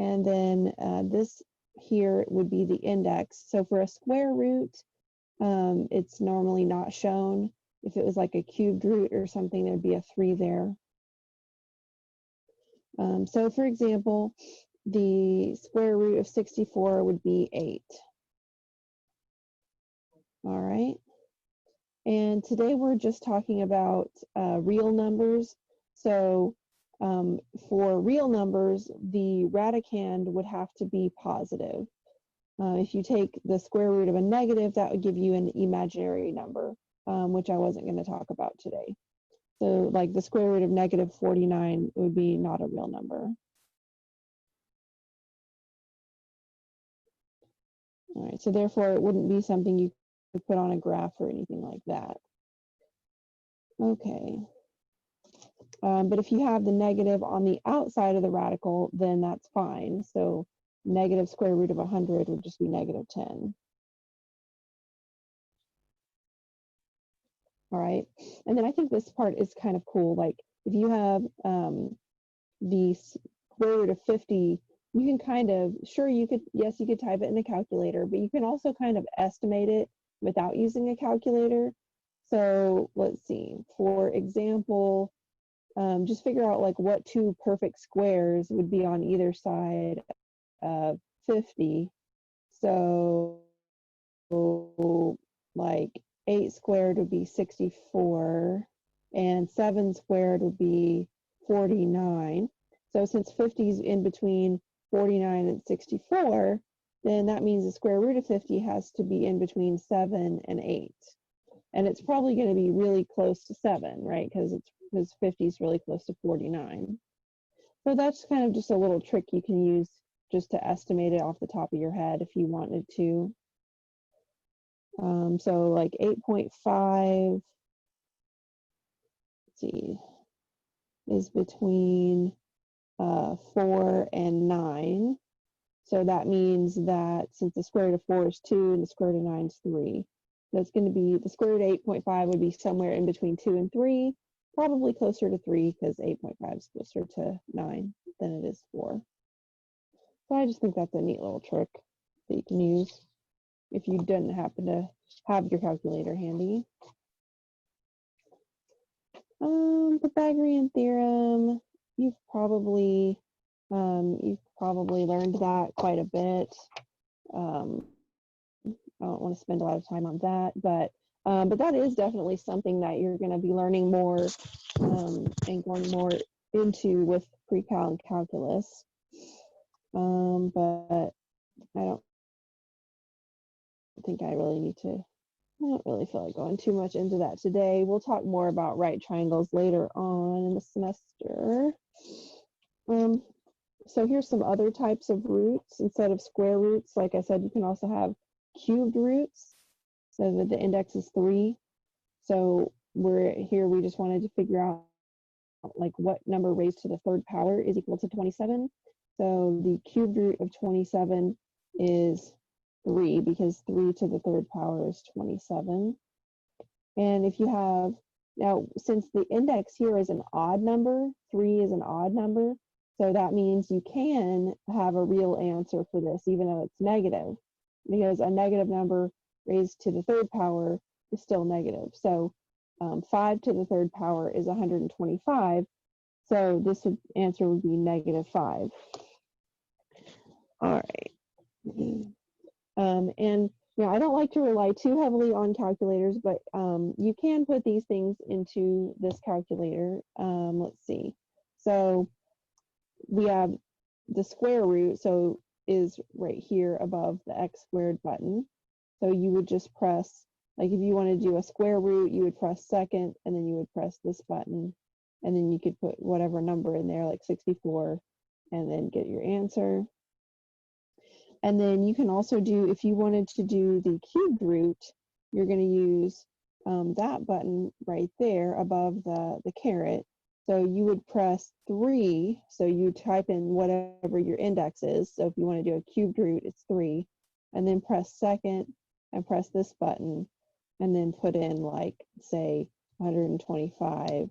And then this here would be the index. So for a square root, it's normally not shown. If it was like a cubed root or something, there'd be a 3 there. So for example, the square root of 64 would be 8. All right. And today we're just talking about real numbers. So for real numbers, the radicand would have to be positive. If you take the square root of a negative, that would give you an imaginary number, which I wasn't going to talk about today. So like the square root of negative 49 would be not a real number. All right, so therefore it wouldn't be something you could put on a graph or anything like that. Okay. But if you have the negative on the outside of the radical, then that's fine. So negative square root of 100 would just be negative 10. All right, and then I think this part is kind of cool. Like if you have the square root of 50, you can kind of, sure, you could, yes, you could type it in a calculator, but you can also kind of estimate it without using a calculator. So let's see, for example, just figure out like what 2 perfect squares would be on either side of 50. So like 8 squared would be 64 and 7 squared would be 49. So since 50 is in between 49 and 64, then that means the square root of 50 has to be in between 7 and 8. And it's probably going to be really close to 7, right? Because 50 is really close to 49. So that's kind of just a little trick you can use just to estimate it off the top of your head if you wanted to. So like 8.5, let's see, is between 4 and 9. So that means that since the square root of 4 is 2 and the square root of 9 is 3, that's going to be, the square root of 8.5 would be somewhere in between 2 and 3, probably closer to 3 because 8.5 is closer to 9 than it is 4. So I just think that's a neat little trick that you can use if you didn't happen to have your calculator handy. Pythagorean theorem, you've probably learned that quite a bit. I don't want to spend a lot of time on that, but that is definitely something that you're going to be learning more and going more into with pre-cal and calculus. But I don't think I really need to. I don't really feel like going too much into that today. We'll talk more about right triangles later on in the semester. So here's some other types of roots. Instead of square roots, like I said, you can also have cubed roots, so that the index is 3. So we just wanted to figure out like what number raised to the 3rd power is equal to 27. So the cubed root of 27 is 3 because 3 to the 3rd power is 27. And if you have, now since the index here is an odd number, 3 is an odd number, so that means you can have a real answer for this even though it's negative, because a negative number raised to the 3rd power is still negative. So 5 to the 3rd power is 125. So this answer would be -5. All right. And I don't like to rely too heavily on calculators, but you can put these things into this calculator. Let's see. So we have the square root, so is right here above the x squared button. So you would just press, like if you want to do a square root, you would press second, and then you would press this button, and then you could put whatever number in there, like 64, and then get your answer. And then you can also do, if you wanted to do the cubed root, you're going to use that button right there above the caret. So you would press 3, so you type in whatever your index is. So if you want to do a cubed root, it's 3, and then press second and press this button, and then put in like, say, 125,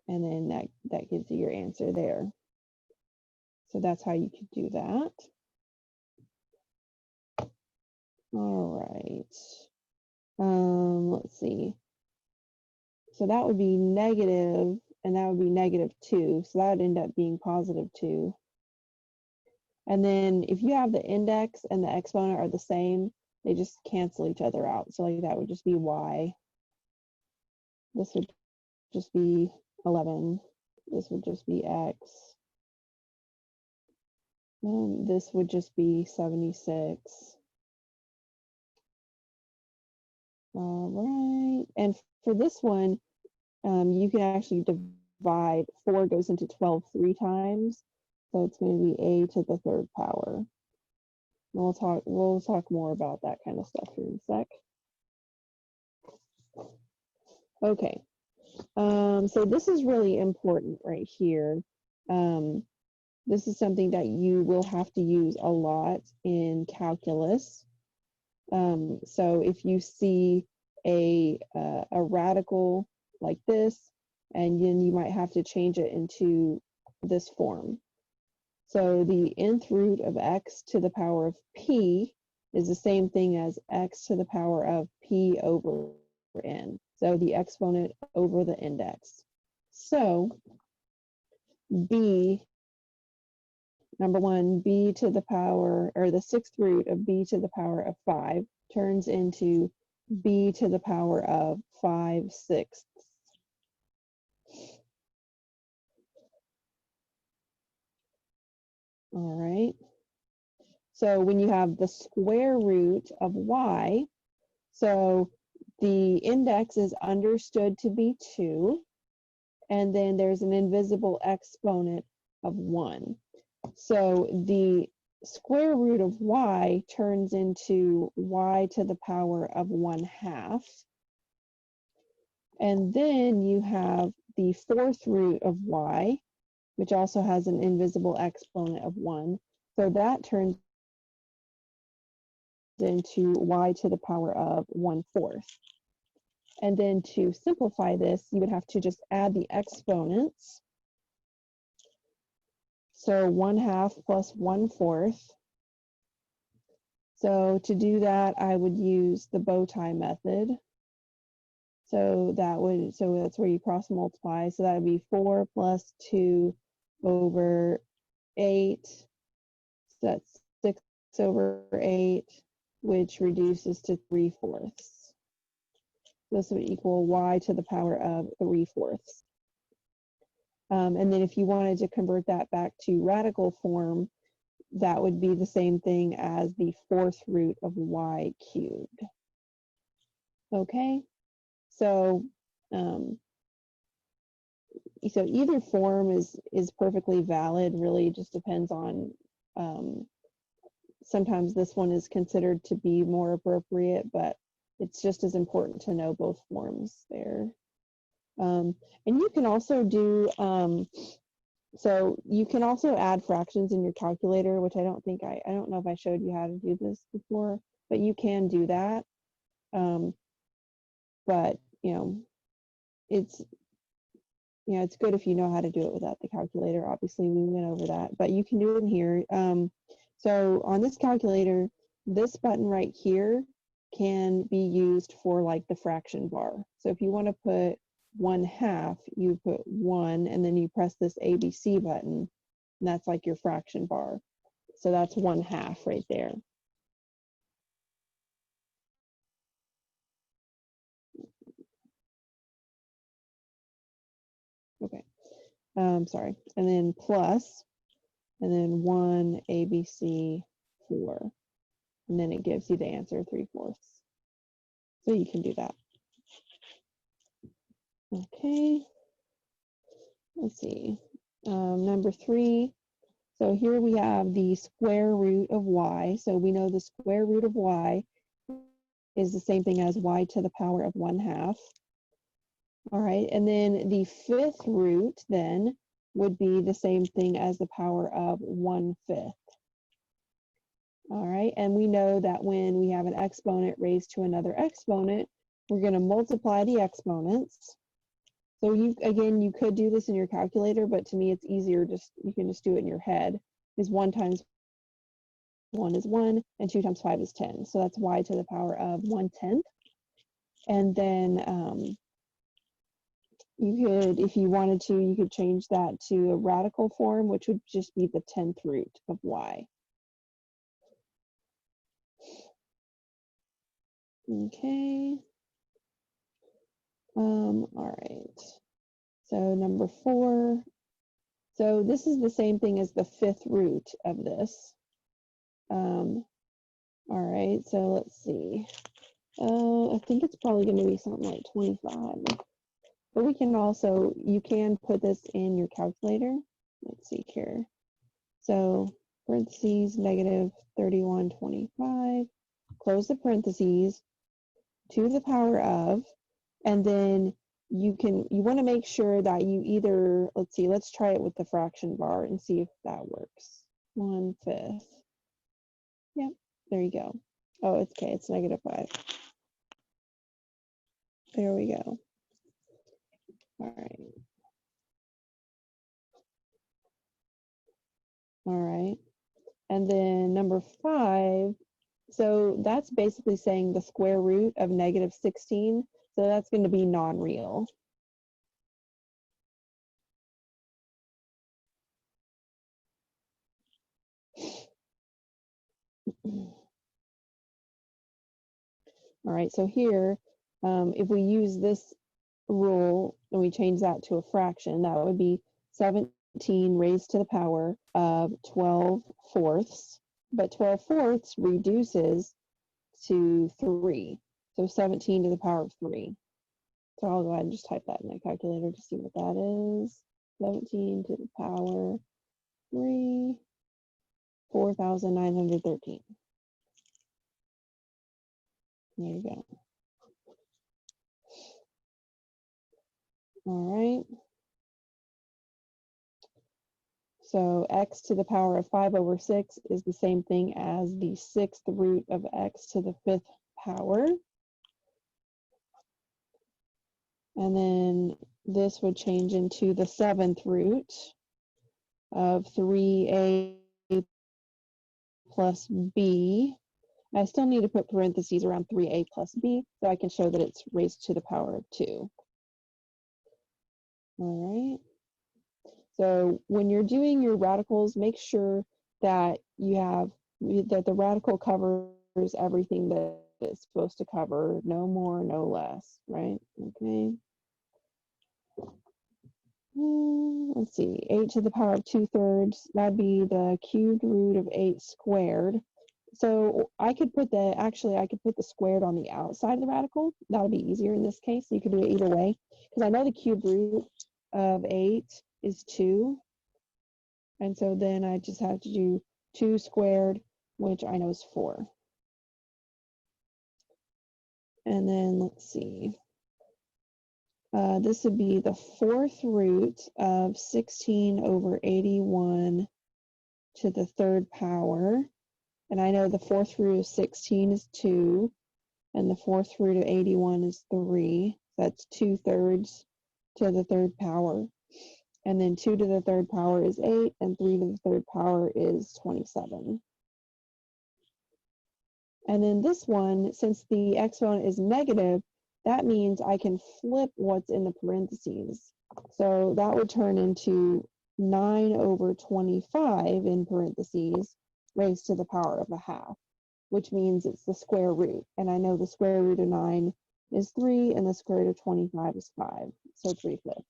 and then that gives you your answer there. So that's how you could do that. All right. Let's see. So that would be negative, and that would be -2. So that would end up being +2. And then if you have the index and the exponent are the same, they just cancel each other out. So like that would just be y. This would just be 11. This would just be x. And this would just be 76. All right. And for this one, you can actually divide. 4 goes into 12 3 times. So it's going to be a to the 3rd power. And we'll talk more about that kind of stuff here in a sec. Okay. So this is really important right here. This is something that you will have to use a lot in calculus. So if you see a radical like this, and then you might have to change it into this form. So the nth root of x to the power of p is the same thing as x to the power of p over n. So the exponent over the index. So b, number one, b to the power, or the 6th root of b to the power of 5 turns into b to the power of 5/6. All right. So when you have the square root of y, so the index is understood to be 2, and then there's an invisible exponent of 1. So the square root of y turns into y to the power of 1/2. And then you have the 4th root of y, which also has an invisible exponent of 1. So that turns into y to the power of 1/4. And then to simplify this, you would have to just add the exponents. So 1/2 plus 1/4. So to do that, I would use the bow tie method. So that's where you cross multiply. So that would be 4 plus 2 over 8. So that's 6 over 8, which reduces to 3/4. This would equal y to the power of 3/4. And then if you wanted to convert that back to radical form, that would be the same thing as the 4th root of y cubed. Okay, so so either form is perfectly valid. Really, just depends on. Sometimes this one is considered to be more appropriate, but it's just as important to know both forms there. And you can also do, so you can also add fractions in your calculator, which I don't know if I showed you how to do this before, but you can do that. But, it's good if you know how to do it without the calculator. Obviously, we went over that, but you can do it in here. So on this calculator, this button right here can be used for like the fraction bar. So if you want to put 1/2, you put 1, and then you press this ABC button, and that's like your fraction bar. So that's 1/2 right there. Okay, sorry. And then plus, and then 1 ABC 4. And then it gives you the answer 3/4. So you can do that. Okay. Let's see. Number 3. So here we have the square root of y. So we know the square root of y is the same thing as y to the power of 1/2. All right. And then the 5th root then would be the same thing as the power of 1/5. All right, and we know that when we have an exponent raised to another exponent, we're going to multiply the exponents. So you could do this in your calculator, but to me it's easier, you can just do it in your head. is 1 times 1 is 1, and 2 times 5 is 10. So that's y to the power of 1/10. And then you could, if you wanted to, you could change that to a radical form, which would just be the 10th root of y. Okay. All right. So number 4. So this is the same thing as the 5th root of this. All right, so let's see. I think it's probably going to be something like 25. But we can also, you can put this in your calculator. Let's see here. So parentheses, negative 3125, close the parentheses, to the power of, and then you want to make sure that you either, let's see, let's try it with the fraction bar and see if that works. 1/5. Yep, there you go. Oh, it's okay, it's -5. There we go. All right. All right. And then number 5, so that's basically saying the square root of -16. So that's going to be non-real. All right, so here, if we use this rule and we change that to a fraction, that would be 17 raised to the power of 12/4. But 12/4 reduces to 3. So 17 to the power of 3. So I'll go ahead and just type that in my calculator to see what that is. 17 to the power 3, 4,913. There you go. All right. So x to the power of 5/6 is the same thing as the 6th root of x to the 5th power. And then this would change into the 7th root of 3a plus b. I still need to put parentheses around 3a plus b so I can show that it's raised to the power of 2. All right. So when you're doing your radicals, make sure that that the radical covers everything that it's supposed to cover, no more, no less, right? Okay. Let's see, 8 to the power of 2/3, that'd be the cubed root of 8 squared. So I could put the squared on the outside of the radical. That would be easier in this case. You could do it either way, because I know the cubed root of 8 is 2. And so then I just have to do 2 squared, which I know is 4. And then let's see. This would be the 4th root of 16/81 to the 3rd power. And I know the 4th root of 16 is 2, and the 4th root of 81 is 3. That's 2/3 to the 3rd power. And then 2 to the 3rd power is 8, and 3 to the 3rd power is 27. And then this one, since the exponent is negative, that means I can flip what's in the parentheses. So that would turn into 9/25 in parentheses raised to the power of 1/2, which means it's the square root. And I know the square root of 9 is 3, and the square root of 25 is 5, so 3/5.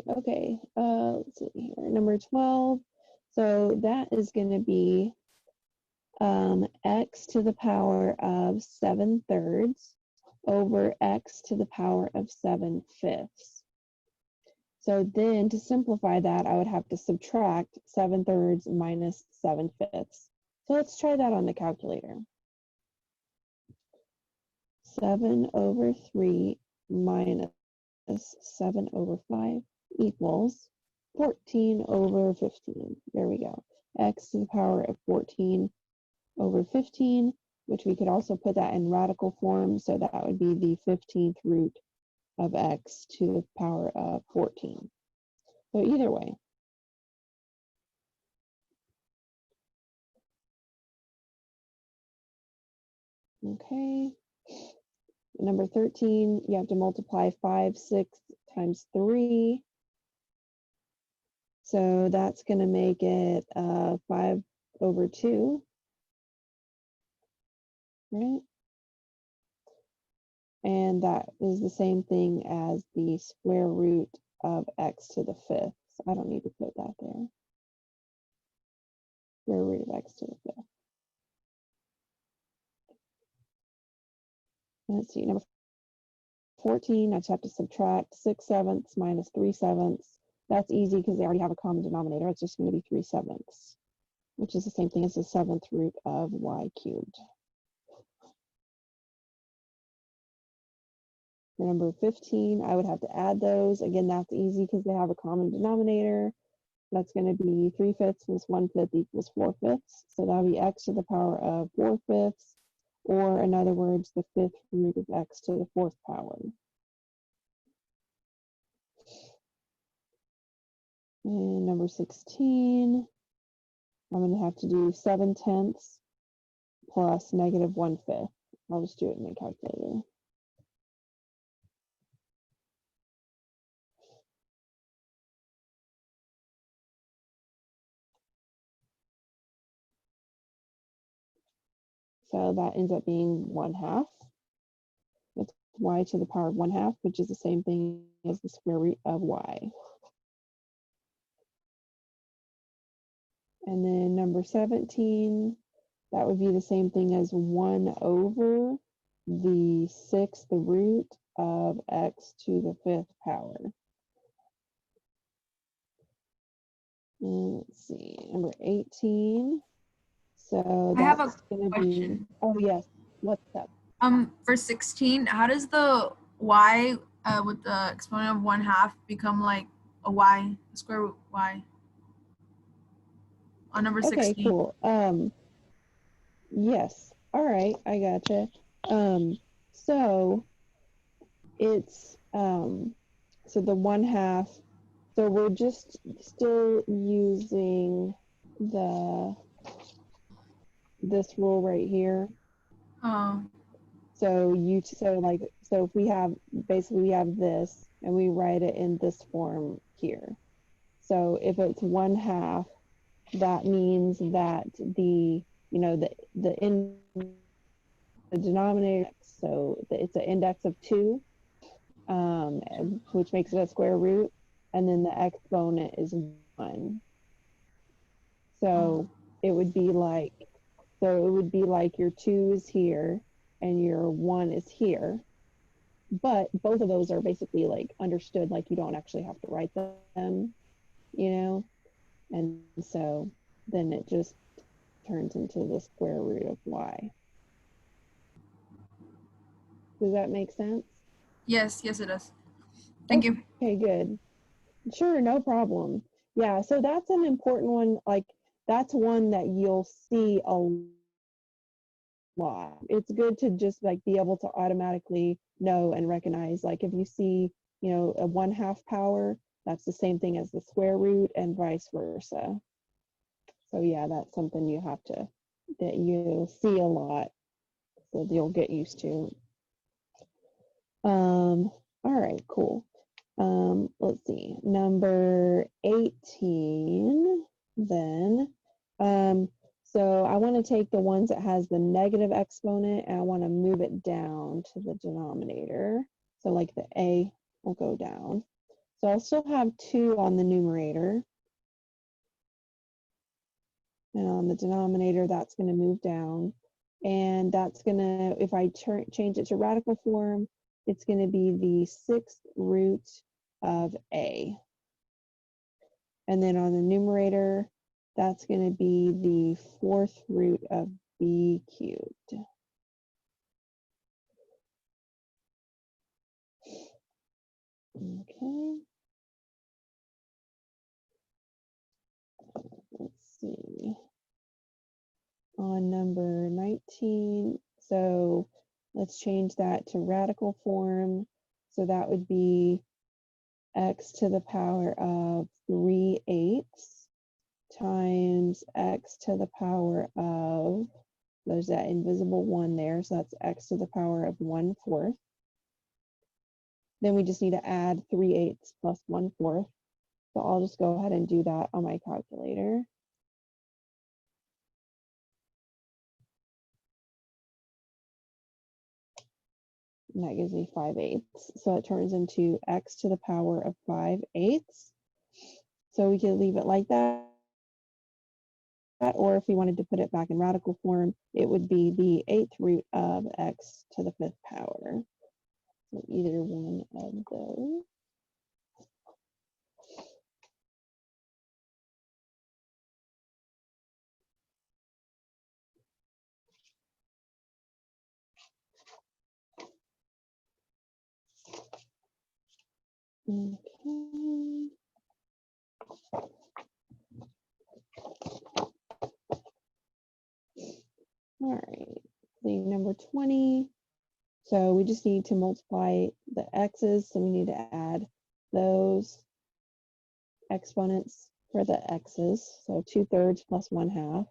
Okay, let's see here, number 12. So that is going to be x to the power of 7/3 over x to the power of 7/5. So then to simplify that, I would have to subtract 7/3 minus 7/5. So let's try that on the calculator. 7/3 minus 7/5 equals 14/15. There we go. x to the power of 14 over 15, which we could also put that in radical form. So that would be the 15th root of x to the power of 14. So either way. Okay. Number 13, you have to multiply 5, 6 times 3. So that's going to make it 5 over 2, right? And that is the same thing as the square root of x to the 5th. So I don't need to put that there. Square root of x to the 5th. Let's see, number 14, I just have to subtract 6 sevenths minus 3 sevenths. That's easy because they already have a common denominator. It's just going to be 3 sevenths, which is the same thing as the 7th root of y cubed. For number 15, I would have to add those. Again, that's easy because they have a common denominator. That's going to be 3/5 plus 1/5 equals 4/5. So that'll be x to the power of 4/5, or in other words, the 5th root of x to the 4th power. And number 16, I'm going to have to do 7/10 plus negative 1/5. I'll just do it in my calculator. So that ends up being 1/2. That's y to the power of 1/2, which is the same thing as the square root of y. And then number 17, that would be the same thing as 1 over the 6th root of x to the 5th power. And let's see, number 18. So I have a that's going to be, question. oh yes, what's that? For 16, how does the y with the exponent of 1/2 become like a y, a square root y on number 16? Okay, cool. Yes. All right, I gotcha. So it's so the 1/2. So we're just still using this rule right here. So if we have basically we have this and we write it in this form here. So if it's 1/2, that means that the denominator, so it's an index of 2, which makes it a square root, and then the exponent is 1. So it would be like your 2 is here and your 1 is here, but both of those are basically like understood, like you don't actually have to write them, and so then it just turns into the square root of y. Does that make sense? Yes, it does. Thank you. Okay, good. Sure, no problem. Yeah, so that's an important one. Like, that's one that you'll see a lot. It's good to just like be able to automatically know and recognize, like if you see, a 1/2 power, that's the same thing as the square root and vice versa. So yeah, that's something that you'll see a lot, so you'll get used to. All right, cool. Let's see, number 18 then. So I want to take the ones that has the negative exponent and I want to move it down to the denominator. So like the a will go down. So I'll still have 2 on the numerator. And on the denominator, that's going to move down. And that's going to, if I change it to radical form, it's going to be the 6th root of a. And then on the numerator, that's going to be the 4th root of b cubed. Okay. Let's see. on number 19. So let's change that to radical form. So that would be x to the power of 3/8 times x to the power of, there's that invisible 1 there, so that's x to the power of 1/4. Then we just need to add 3/8 plus 1/4. So I'll just go ahead and do that on my calculator. And that gives me 5/8. So it turns into x to the power of 5/8. So we could leave it like that. Or if we wanted to put it back in radical form, it would be the 8th root of x to the 5th power. So either one of those. Okay. All right, the number 20. So we just need to multiply the x's. So we need to add those exponents for the x's. So 2/3 plus 1/2.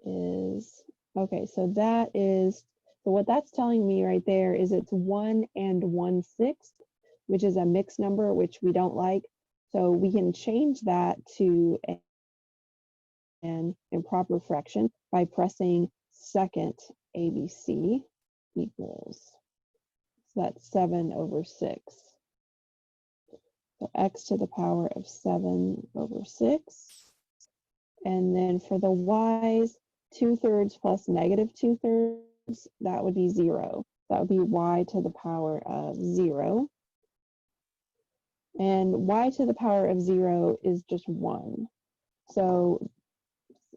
Is, okay, so that is, so what that's telling me right there is it's 1 and 1/6, which is a mixed number, which we don't like. So we can change that to an improper fraction by pressing second ABC equals, so that's 7/6. So x to the power of 7/6. And then for the y's, 2/3 plus -2/3, that would be 0. That would be y to the power of 0. And y to the power of 0 is just 1. So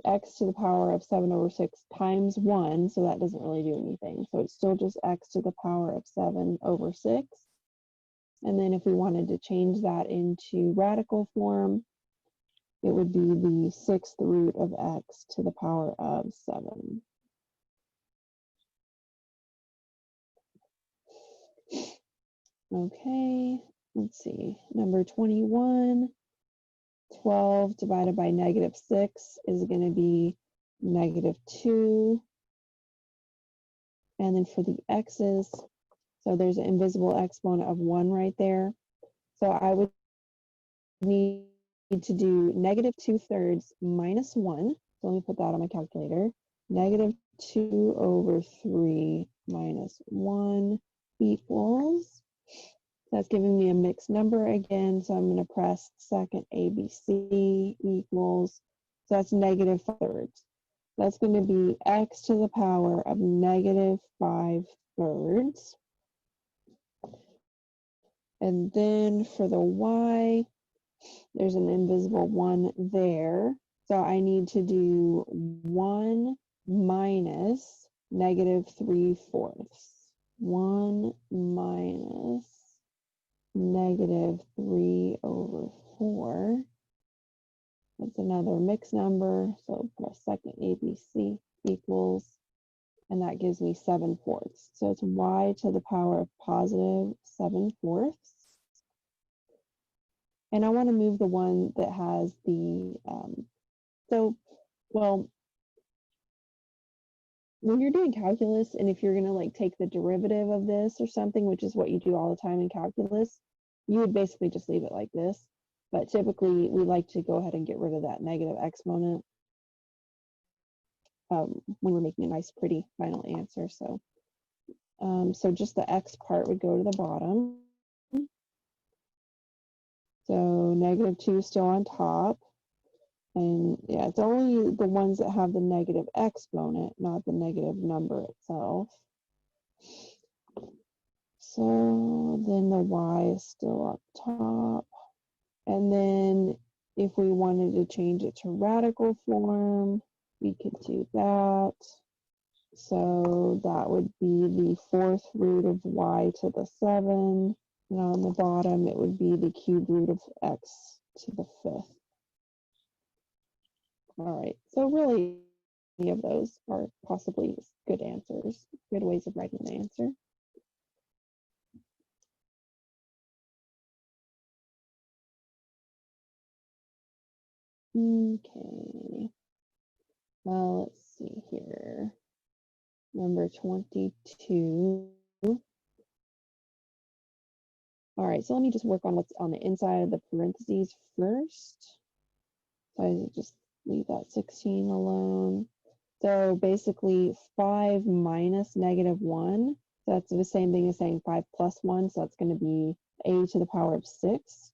x to the power of 7/6 times 1, so that doesn't really do anything. So it's still just x to the power of 7/6. And then if we wanted to change that into radical form, it would be the 6th root of x to the power of 7. Okay, let's see, number 21, 12 divided by -6 is going to be -2. And then for the x's, so there's an invisible exponent of 1 right there. So I would need to do -2/3 minus 1. So let me put that on my calculator. -2/3 minus 1 equals, that's giving me a mixed number again. So I'm going to press second ABC equals, so that's -5/3. That's going to be x to the power of -5/3. And then for the y, there's an invisible 1 there. So I need to do 1 minus -3/4. 1 minus -3/4. That's another mixed number. So press second ABC equals, and that gives me 7/4. So it's y to the power of positive 7/4. And I want to move the one that has the, well, when you're doing calculus, and if you're going to like take the derivative of this or something, which is what you do all the time in calculus, you would basically just leave it like this. But typically we like to go ahead and get rid of that negative exponent when we're making a nice, pretty final answer. So, so just the x part would go to the bottom. So -2 still on top. And yeah, it's only the ones that have the negative exponent, not the negative number itself. So then the y is still up top. And then if we wanted to change it to radical form, we could do that. So that would be the 4th root of y to the 7 And on the bottom, it would be the cube root of x to the 5th. All right, so really, any of those are possibly good answers, good ways of writing the answer. Okay, let's see here. Number 22. All right, so let me just work on what's on the inside of the parentheses first. So I just leave that 16 alone. So basically 5 minus -1, so that's the same thing as saying 5 plus 1, so that's going to be a to the power of 6.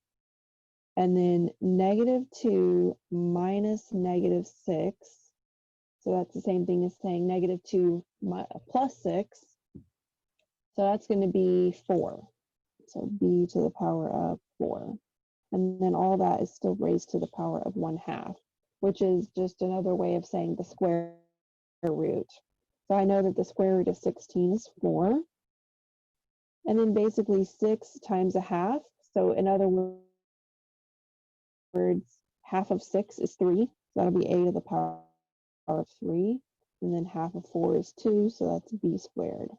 And then -2 minus -6, so that's the same thing as saying -2 plus 6, so that's going to be 4. So b to the power of 4. And then all that is still raised to the power of 1/2, which is just another way of saying the square root. So I know that the square root of 16 is 4. And then basically 6 times 1/2. So in other words, half of 6 is 3. So that'll be a to the power of 3. And then half of 4 is 2. So that's b squared.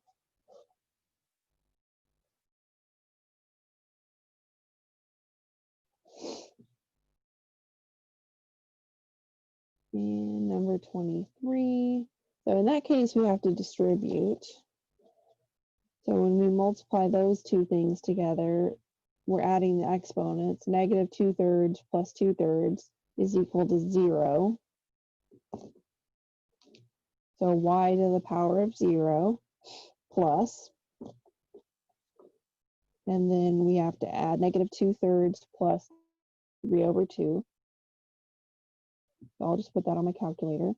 And number 23. So in that case, we have to distribute. So when we multiply those two things together, we're adding the exponents. -2/3 plus 2/3 is equal to 0. So y to the power of 0 plus, and then we have to add -2/3 plus 3/2. So I'll just put that on my calculator.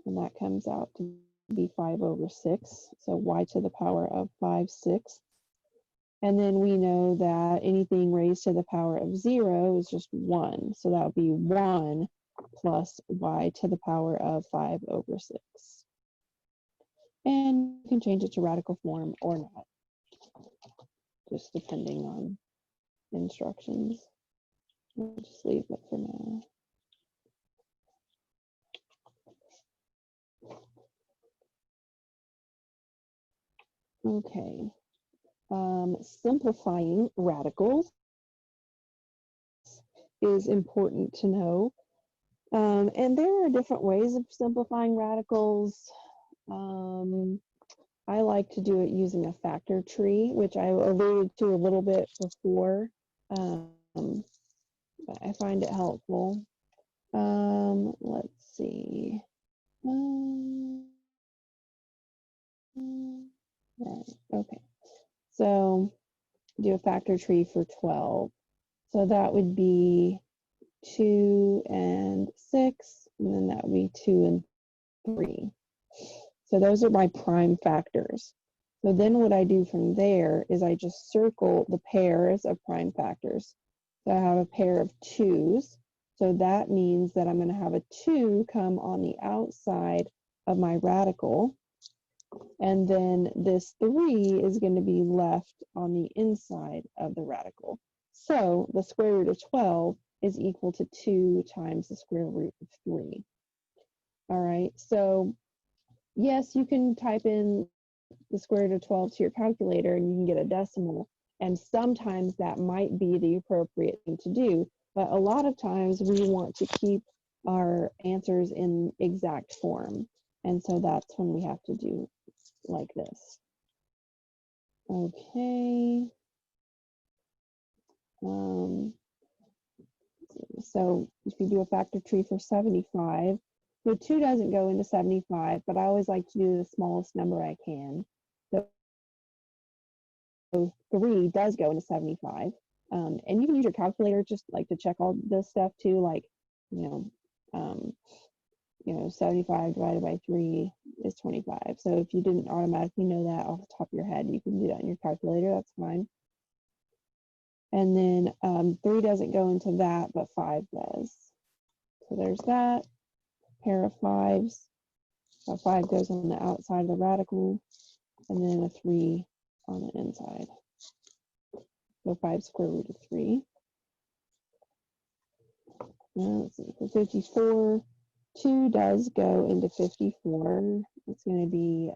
And that comes out to be 5/6. So y to the power of 5/6. And then we know that anything raised to the power of 0 is just 1. So that would be 1 plus y to the power of 5/6. And you can change it to radical form or not, just depending on instructions. I'll just leave it for now. Okay. Simplifying radicals is important to know. And there are different ways of simplifying radicals. I like to do it using a factor tree, which I alluded to a little bit before. But I find it helpful. Let's see. Right, okay. So do a factor tree for 12. So that would be 2 and 6, and then that would be 2 and 3. So those are my prime factors. So then what I do from there is I just circle the pairs of prime factors. So I have a pair of 2's. So that means that I'm going to have a 2 come on the outside of my radical. And then this 3 is going to be left on the inside of the radical. So the square root of 12 is equal to 2 times the square root of 3. All right, so yes, you can type in the square root of 12 to your calculator and you can get a decimal. And sometimes that might be the appropriate thing to do. But a lot of times we want to keep our answers in exact form. And so that's when we have to do like this. Okay. So if you do a factor tree for 75, the 2 doesn't go into 75, but I always like to do the smallest number I can. So 3 does go into 75. And you can use your calculator just like to check all this stuff too, like, 75 divided by 3 is 25. So if you didn't automatically know that off the top of your head, you can do that in your calculator, that's fine. And then 3 doesn't go into that, but 5 does. So there's that pair of 5s. A 5 goes on the outside of the radical, and then a 3 on the inside. So 5 square root of 3. Now let's see, for 54, 2 does go into 54. It's going to be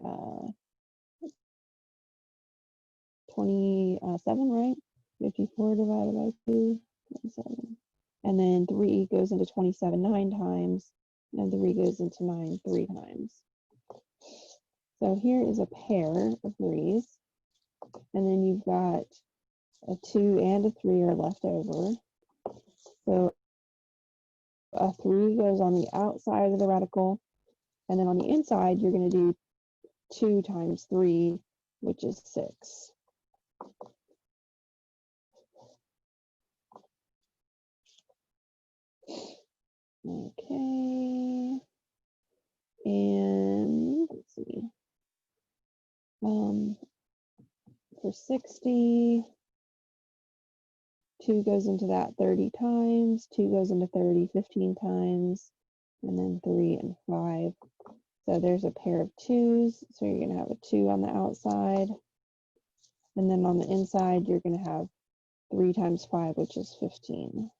27, right? 54 divided by 2, 27. And then 3 goes into 27 9 times, and 3 goes into 9 3 times. So here is a pair of 3s, and then you've got a 2 and a 3 are left over. So a 3 goes on the outside of the radical, and then on the inside, you're going to do 2 times 3, which is 6. Okay. And let's see. For 60, 2 goes into that 30 times, 2 goes into 30 15 times, and then 3 and 5. So there's a pair of 2s. So you're going to have a 2 on the outside. And then on the inside, you're going to have 3 times 5, which is 15.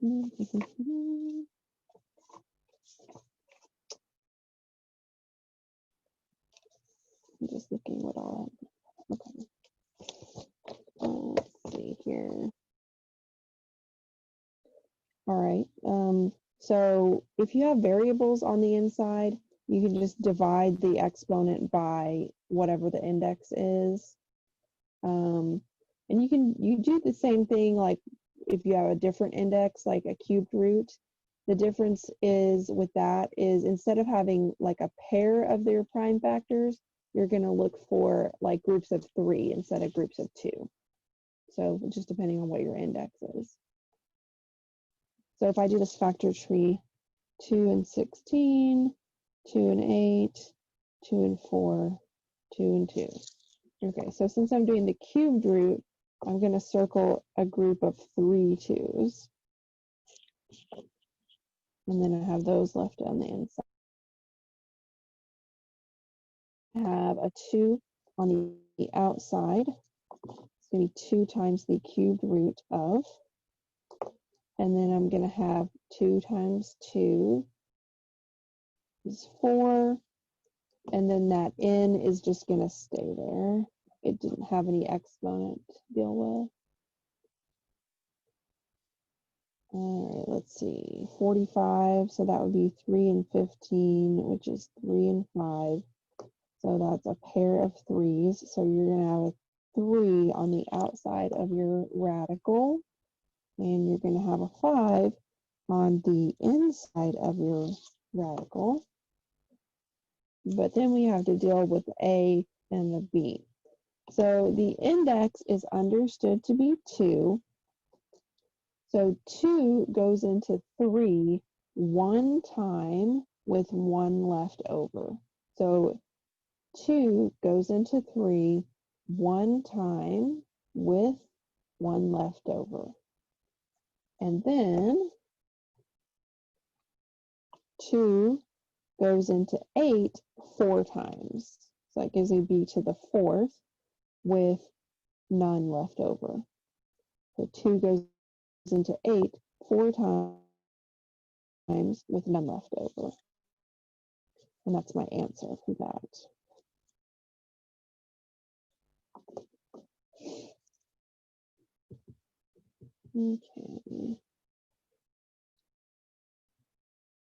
I'm just looking what all. Okay. Let's see here. All right. So if you have variables on the inside, you can just divide the exponent by whatever the index is. And you do the same thing like if you have a different index, like a cubed root. The difference is with that is instead of having like a pair of their prime factors, you're going to look for like groups of 3 instead of groups of 2. So just depending on what your index is. So if I do this factor tree, 2 and 16, 2 and 8, 2 and 4, 2 and 2. Okay, so since I'm doing the cubed root, I'm going to circle a group of 3 2s. And then I have those left on the inside. I have a 2 on the outside. It's going to be 2 times the cubed root of. And then I'm going to have 2 times 2 is 4. And then that n is just going to stay there. It didn't have any exponent to deal with. All right, let's see. 45, so that would be 3 and 15, which is 3 and 5. So that's a pair of 3s. So you're going to have a 3 on the outside of your radical. And you're going to have a 5 on the inside of your radical. But then we have to deal with A and the B. So the index is understood to be 2. So 2 goes into 3 one time with 1 left over. So 2 goes into 3 one time with 1 left over. And then 2 goes into 8 4 times. So that gives me b to the 4th with none left over. So 2 goes into 8 4 times with none left over. And that's my answer for that. Okay.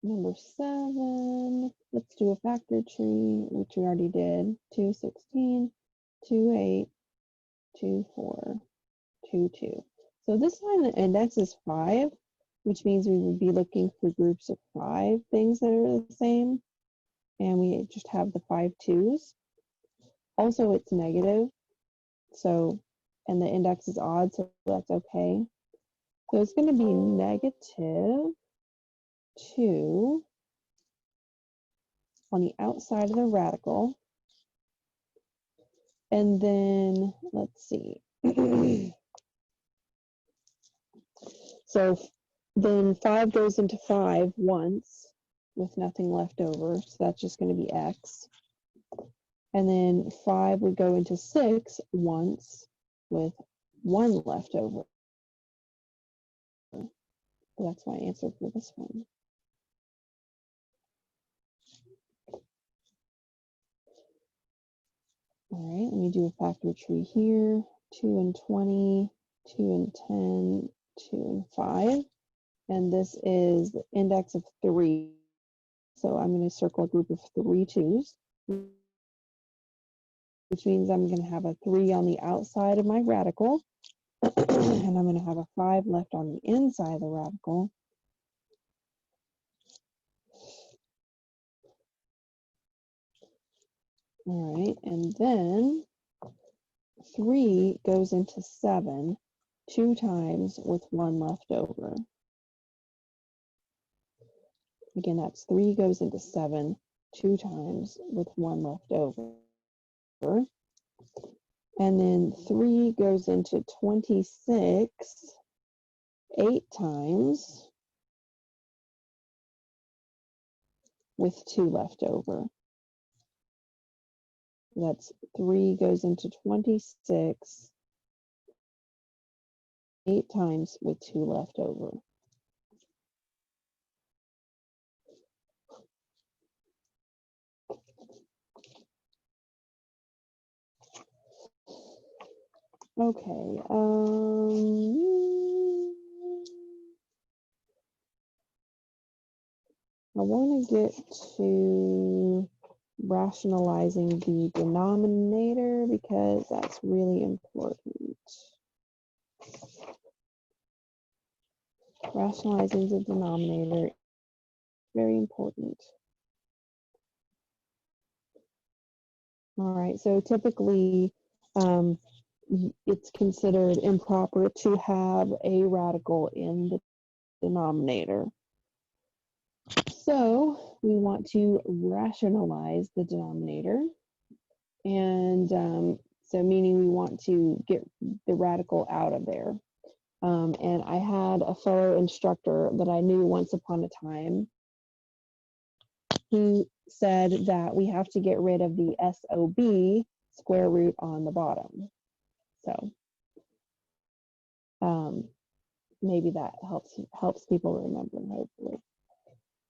Number 7, let's do a factor tree, which we already did. 2, 16, 2, 8, 2, 4, 2, 2. So this time the index is 5, which means we would be looking for groups of 5 things that are the same. And we just have the 5 2s. Also, it's negative. So, and the index is odd, so that's okay. So it's going to be negative 2 on the outside of the radical. And then, let's see. So then 5 goes into 5 once with nothing left over. So that's just going to be x. And then 5 would go into 6 once with 1 left over. So that's my answer for this one. All right, let me do a factor tree here. 2 and 20, 2 and 10, 2 and 5. And this is the index of 3. So I'm going to circle a group of 3 2s, which means I'm going to have a 3 on the outside of my radical. And I'm going to have a 5 left on the inside of the radical. All right, and then 3 goes into 7 2 times with 1 left over. Again, that's 3 goes into 7 2 times with 1 left over. And then 3 goes into 26 8 times with 2 left over. That's 3 goes into 26 8 times with 2 left over. Okay, I want to get to rationalizing the denominator because that's really important. Rationalizing the denominator, very important. All right, so typically it's considered improper to have a radical in the denominator. So we want to rationalize the denominator. And so meaning we want to get the radical out of there. And I had a fellow instructor that I knew once upon a time who said that we have to get rid of the SOB square root on the bottom. So maybe that helps people remember, hopefully.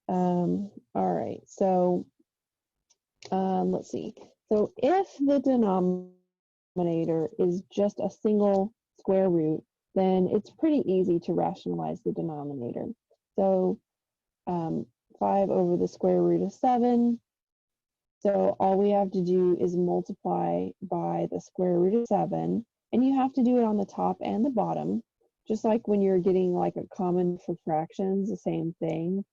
All right, so let's see. So if the denominator is just a single square root, then it's pretty easy to rationalize the denominator. So 5 over the square root of 7. So all we have to do is multiply by the square root of 7, and you have to do it on the top and the bottom, just like when you're getting like a common for fractions, the same thing.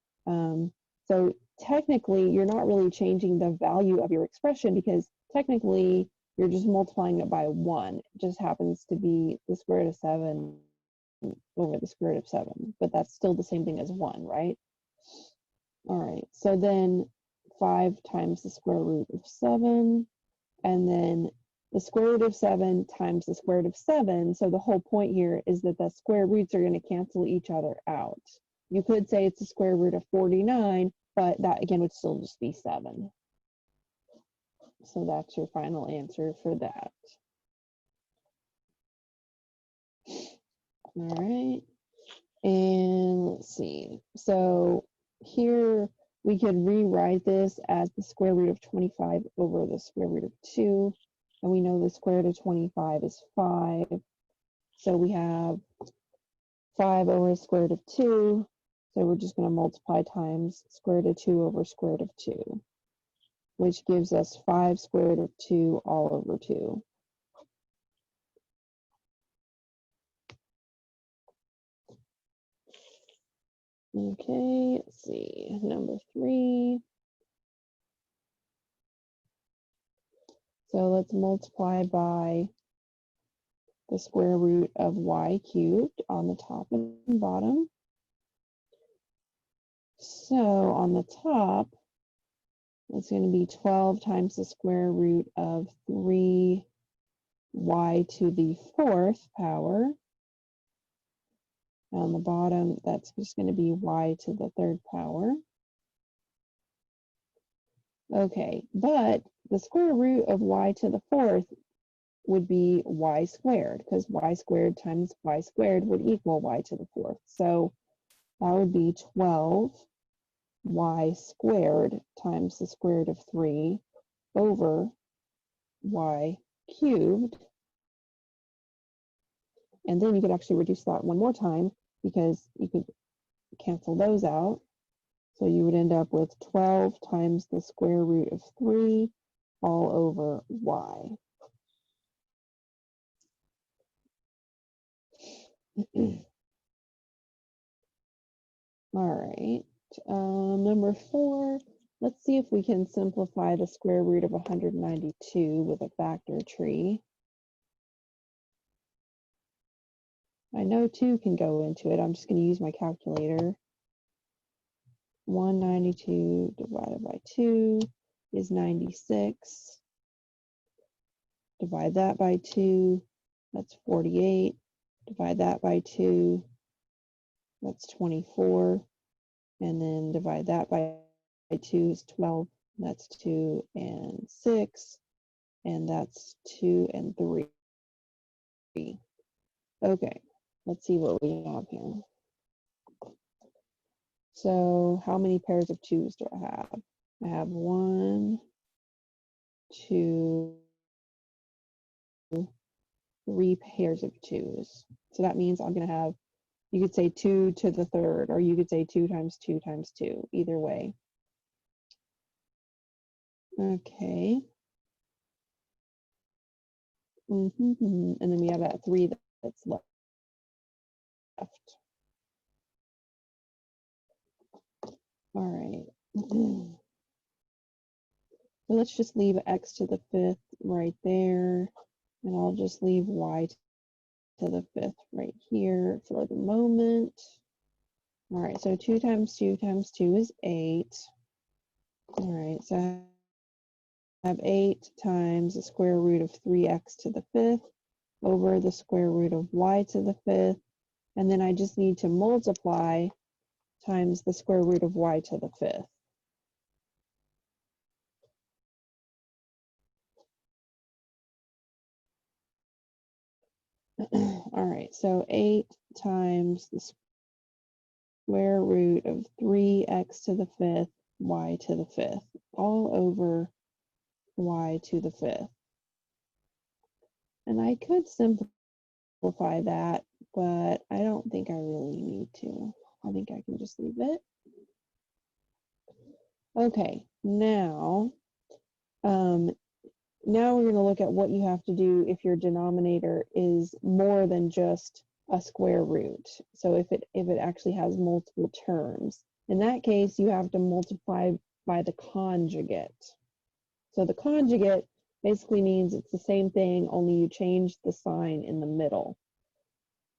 So technically, you're not really changing the value of your expression because technically you're just multiplying it by 1. It just happens to be the square root of 7 over the square root of 7, but that's still the same thing as 1, right? All right, so then 5 times the square root of 7, and then the square root of 7 times the square root of 7. So the whole point here is that the square roots are going to cancel each other out. You could say it's the square root of 49, but that again would still just be 7. So that's your final answer for that. All right, and let's see. So here we could rewrite this as the square root of 25 over the square root of 2. And we know the square root of 25 is 5. So we have 5 over the square root of 2. So we're just going to multiply times square root of 2 over square root of 2, which gives us 5 square root of 2 all over 2. Okay, let's see, number 3. So let's multiply by the square root of y cubed on the top and bottom. So on the top, It's going to be 12 times the square root of 3y to the 4th power. On the bottom, that's just going to be y to the 3rd power. Okay, but the square root of y to the 4th would be y squared, because y squared times y squared would equal y to the 4th. So that would be 12 y squared times the square root of 3 over y cubed. And then you could actually reduce that one more time because you could cancel those out. So you would end up with 12 times the square root of 3 all over y. All right, number 4, let's see if we can simplify the square root of 192 with a factor tree. I know 2 can go into it. I'm just going to use my calculator. 192 divided by 2 is 96. Divide that by 2, that's 48. Divide that by 2, that's 24. And then divide that by 2 is 12. That's 2 and 6. And that's 2 and 3. Okay, let's see what we have here. So how many pairs of 2's do I have? I have 1, 2, 3 pairs of 2's. So that means I'm going to have, you could say 2 to the 3rd, or you could say 2 times 2 times 2, either way. Okay. And then we have that 3 that's left. All right. So let's just leave x to the 5th right there. And I'll just leave y to the 5th right here for the moment. All right, so 2 times 2 times 2 is 8. All right, so I have 8 times the square root of 3x to the 5th over the square root of y to the 5th. And then I just need to multiply times the square root of y to the 5th. All right, so 8 times the square root of 3x to the 5th, y to the 5th, all over y to the 5th. And I could simplify that, but I don't think I really need to. I think I can just leave it. Okay, now we're going to look at what you have to do if your denominator is more than just a square root. So if it actually has multiple terms, in that case, you have to multiply by the conjugate. So the conjugate basically means it's the same thing, only you change the sign in the middle.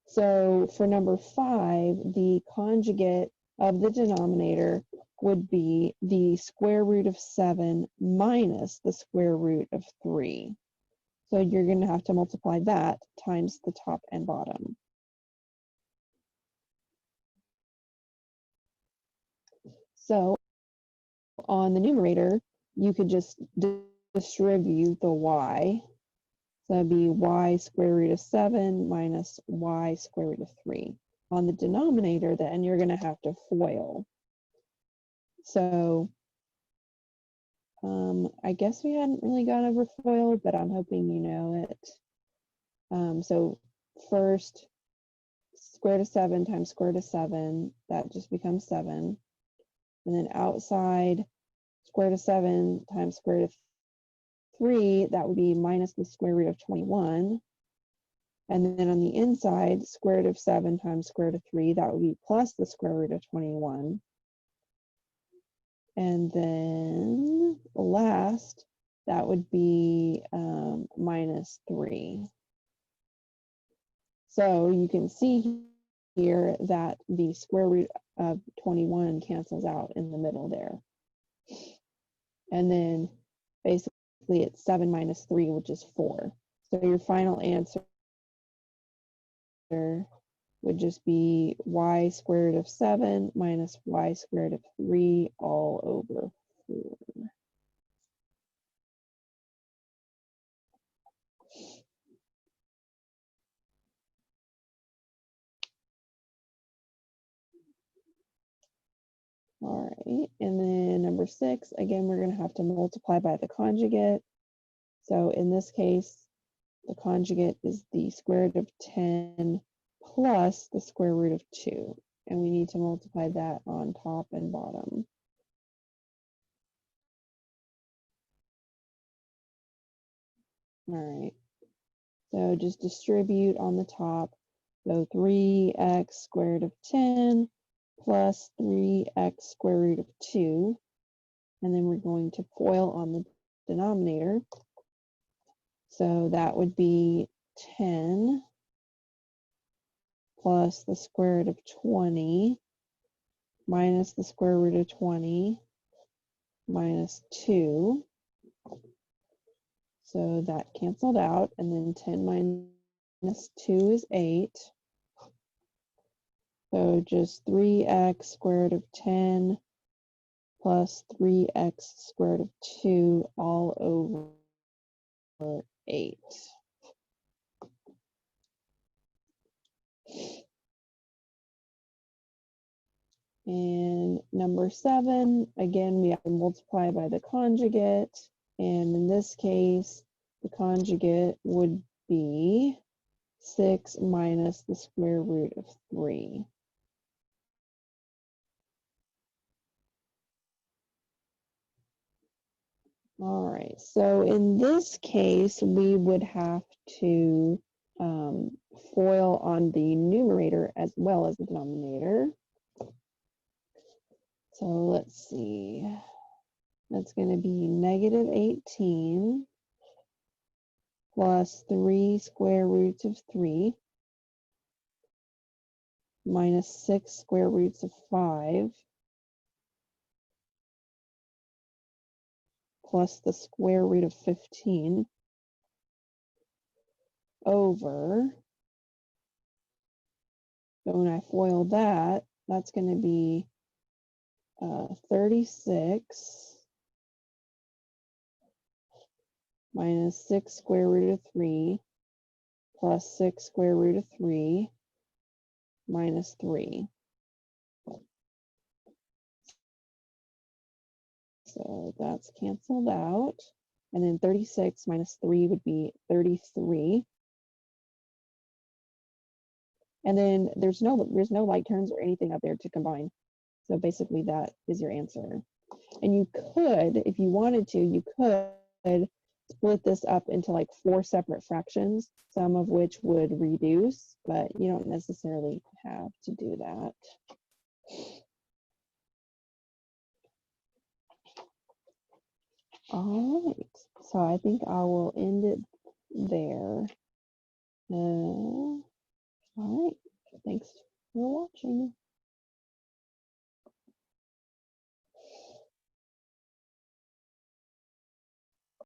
So for number 5, the conjugate of the denominator would be the square root of 7 minus the square root of 3. So you're going to have to multiply that times the top and bottom. So on the numerator, you could just distribute the y. So that'd be y square root of 7 minus y square root of 3. On the denominator, then you're going to have to FOIL. So I guess we hadn't really gone over FOIL, but I'm hoping you know it. So first, square root of 7 times square root of 7, that just becomes 7. And then outside, square root of 7 times square root of 3, that would be minus the square root of 21. And then on the inside, square root of 7 times square root of 3, that would be plus the square root of 21. And then last, that would be minus 3. So you can see here that the square root of 21 cancels out in the middle there. And then basically it's 7 minus 3, which is 4. So your final answer would just be y squared of 7 minus y squared of 3 all over 4. All right, and then number 6, again, we're going to have to multiply by the conjugate. So in this case, the conjugate is the square root of 10 plus the square root of 2. And we need to multiply that on top and bottom. All right, so just distribute on the top. So 3x squared of 10 plus 3x square root of 2. And then we're going to FOIL on the denominator. So that would be 10 plus the square root of 20 minus the square root of 20 minus 2. So that canceled out, and then 10 minus 2 is 8. So just 3x squared of 10 plus 3x squared of 2 all over 8. And number 7, again, we have to multiply by the conjugate. And in this case, the conjugate would be 6 minus the square root of 3. All right, so in this case, we would have to FOIL on the numerator as well as the denominator. So let's see, that's going to be negative 18 plus 3 square roots of 3 minus 6 square roots of 5 plus the square root of 15 over, so when I FOIL that, that's going to be 36 minus 6 square root of 3 plus 6 square root of 3 minus 3. So that's canceled out. And then 36 minus 3 would be 33. And then there's no like terms or anything up there to combine. So basically that is your answer. And you could, if you wanted to, you could split this up into like 4 separate fractions, some of which would reduce, but you don't necessarily have to do that. All right, so I think I will end it there. All right, thanks for watching.